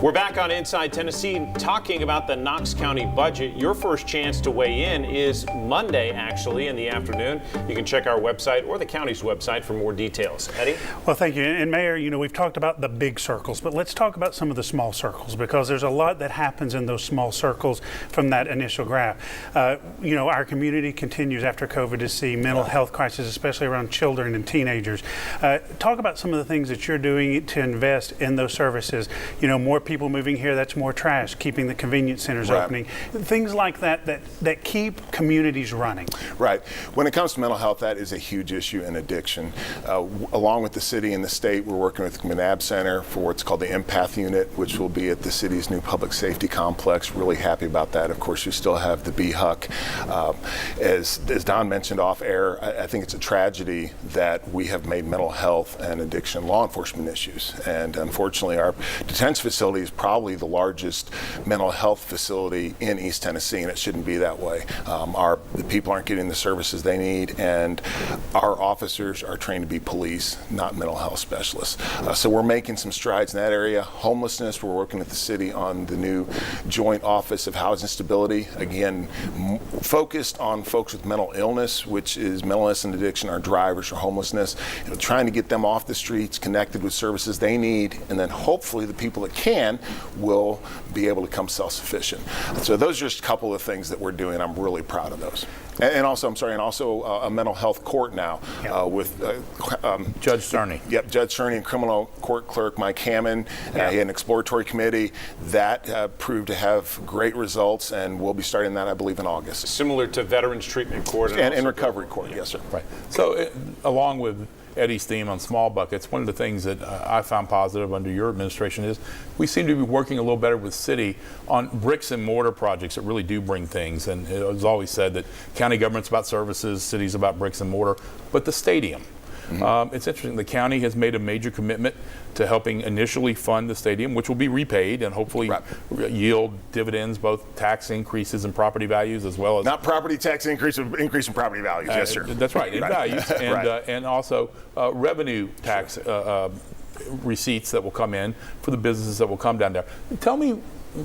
We're back on Inside Tennessee talking about the Knox County budget. Your first chance to weigh in is Monday, actually, in the afternoon. You can check our website or the county's website for more details. Eddie? Well, thank you. And Mayor, we've talked about the big circles, but let's talk about some of the small circles, because there's a lot that happens in those small circles from that initial graph. Our community continues after COVID to see mental health crises, especially around children and teenagers. Talk about some of the things that you're doing to invest in those services. More people moving here, that's more trash, keeping the convenience centers opening, things like that keep communities running. Right. When it comes to mental health, that is a huge issue in addiction. Along with the city and the state, we're working with the McNabb Center for what's called the Empath Unit, which will be at the city's new public safety complex. Really happy about that. Of course, you still have the BHUC. As Don mentioned off air, I think it's a tragedy that we have made mental health and addiction law enforcement issues. And unfortunately, our detention facility is probably the largest mental health facility in East Tennessee, and it shouldn't be that way. The people aren't getting the services they need, and our officers are trained to be police, not mental health specialists. So we're making some strides in that area. Homelessness, we're working with the city on the new Joint Office of Housing Stability, again, focused on folks with mental illness, which is mental illness and addiction, our drivers or homelessness, trying to get them off the streets, connected with services they need, and then hopefully the people that can will be able to become self-sufficient. So those are just a couple of things that we're doing. I'm really proud of those. And also a mental health court now with Judge Cerny. Yep, Judge Cerny and criminal court clerk Mike Hammond. He had an exploratory committee that proved to have great results, and we'll be starting that, I believe, in August. Similar to Veterans Treatment Court and recovery court, yes, sir. Right. So along with Eddie's theme on small buckets, one of the things that I found positive under your administration is we seem to be working a little better with city on bricks and mortar projects that really do bring things. And it was always said that county government's about services, city's about bricks and mortar, but the stadium. It's interesting. The county has made a major commitment to helping initially fund the stadium, which will be repaid and hopefully yield dividends, both tax increases and property values, as well as not property tax increase in property values. Yes, sir. That's right, in values, and and also revenue tax receipts that will come in for the businesses that will come down there. Tell me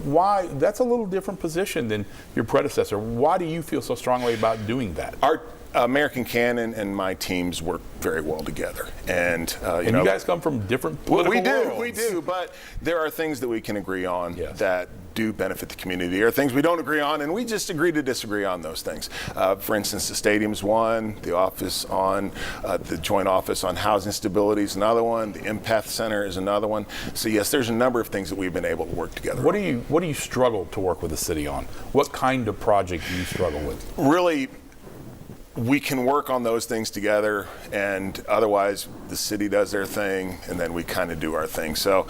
why that's a little different position than your predecessor. Why do you feel so strongly about doing that? Our American Cannon and my teams work very well together, and you guys come from different political worlds. We do, but there are things that we can agree on that do benefit the community. There are things we don't agree on, and we just agree to disagree on those things. For instance, the stadium's one, the Joint Office on Housing Stability is another one, the Empath Center is another one. So yes, there's a number of things that we've been able to work together. What do you struggle to work with the city on? What kind of project do you struggle with? Really, we can work on those things together, and otherwise the city does their thing, and then we kind of do our thing. So,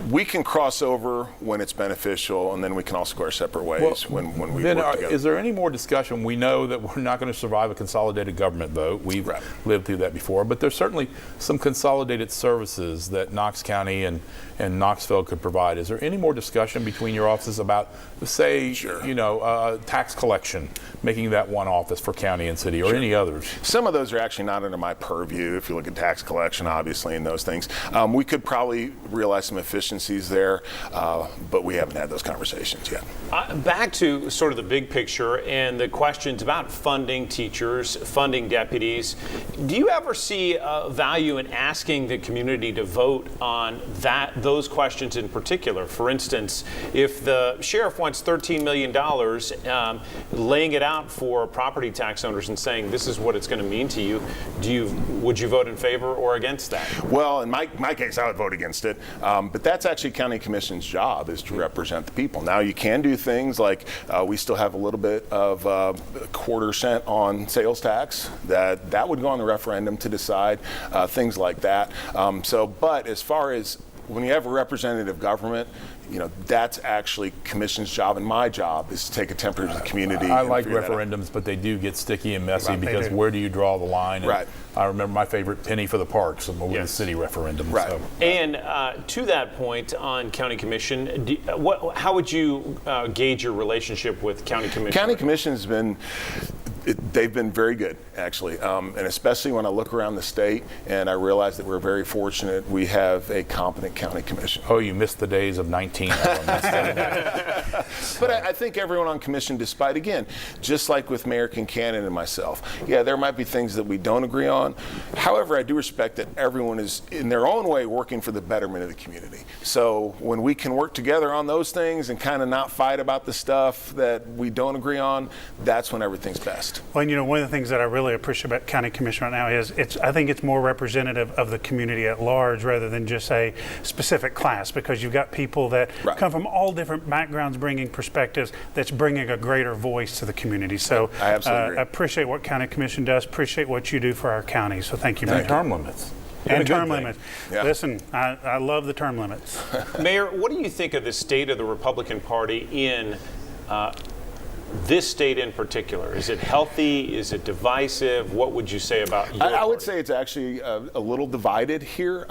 we can cross over when it's beneficial, and then we can also go our separate ways when we work together. Is there any more discussion? We know that we're not going to survive a consolidated government vote. We've lived through that before, but there's certainly some consolidated services that Knox County and Knoxville could provide. Is there any more discussion between your offices about, say, tax collection, making that one office for county and city, or any others? Some of those are actually not under my purview. If you look at tax collection, obviously, and those things, we could probably realize some efficiencies there, but we haven't had those conversations yet. Back to sort of the big picture and the questions about funding teachers, funding deputies. Do you ever see value in asking the community to vote on those questions in particular? For instance, if the sheriff wants $13 million, laying it out for property tax owners and saying this is what it's going to mean to you, would you vote in favor or against that? Well, in my case, I would vote against it, but that's actually county commission's job, is to represent the people. Now, you can do things like we still have a little bit of $0.25 on sales tax that would go on the referendum to decide, things like that. But as far as when you have a representative government, that's actually commission's job, and my job is to take a temperature of the community. I like referendums, but they do get sticky and messy because where do you draw the line? And I remember my favorite penny for the parks with the city referendum. Right. So. And to that point on county commission, how would you gauge your relationship with county commission? County commission has been They've been very good, actually, and especially when I look around the state and I realize that we're very fortunate we have a competent county commission. Oh, you missed the days of 19 of them. But I think everyone on commission, despite, again, just like with Mayor Kincannon and myself, yeah, there might be things that we don't agree on. However, I do respect that everyone is, in their own way, working for the betterment of the community. So when we can work together on those things and kind of not fight about the stuff that we don't agree on, that's when everything's best. Well, you know, one of the things that I really appreciate about County Commission right now is I think it's more representative of the community at large rather than just a specific class, because you've got people that Right. come from all different backgrounds, bringing perspectives that's bringing a greater voice to the community. So I absolutely agree. I appreciate what County Commission does, appreciate what you do for our county. So thank you, Mayor. And term limits. And term limits. Yeah. Listen, I love the term limits. Mayor, what do you think of the state of the Republican Party in this state in particular? Is it healthy? Is it divisive? What would you say about your I would party? say it's actually a little divided here,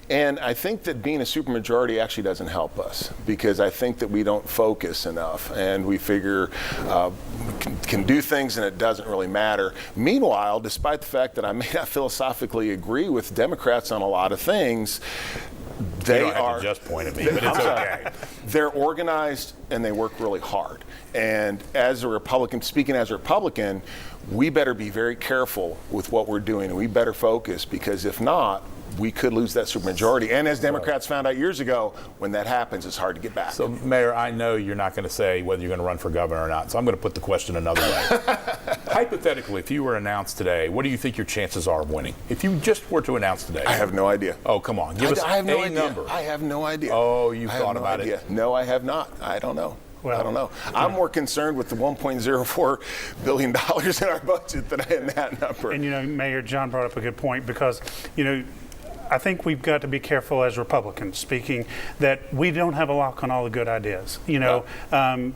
and I think that being a supermajority actually doesn't help us, because I think that we don't focus enough, and we figure we can do things and it doesn't really matter. Meanwhile, despite the fact that I may not philosophically agree with Democrats on a lot of things, they You don't have are to just point at me, but it's okay. They're organized and they work really hard. And as a Republican, speaking as a Republican, we better be very careful with what we're doing, and we better focus, because if not, we could lose that supermajority. And as Democrats found out years ago, when that happens, it's hard to get back. So, Mayor, I know you're not going to say whether you're going to run for governor or not, so I'm going to put the question another way. Hypothetically, if you were announced today, what do you think your chances are of winning? If you just were to announce today. I have no idea. Oh, come on. Give us I have no a idea. number. I have no idea. Oh, you I have thought no about idea. it? No, I have not. I don't know. Well, I don't know. I'm more concerned with the $1.04 billion in our budget than I am that number. And, you know, Mayor, John brought up a good point, because, you know, I think we've got to be careful as Republicans speaking that we don't have a lock on all the good ideas. You know,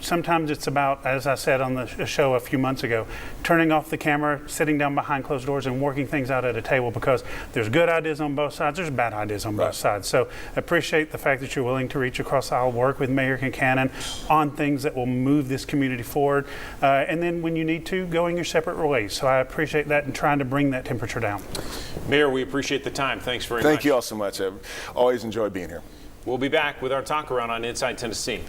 sometimes it's about, as I said on the show a few months ago, turning off the camera, sitting down behind closed doors and working things out at a table, because there's good ideas on both sides, there's bad ideas on both sides. So I appreciate the fact that you're willing to reach across the aisle, work with Mayor Kincannon on things that will move this community forward. And then when you need to, going your separate ways. So I appreciate that and trying to bring that temperature down. Mayor, we appreciate the time. Thanks very much. Thank you all so much. I've always enjoyed being here. We'll be back with our talk around on Inside Tennessee.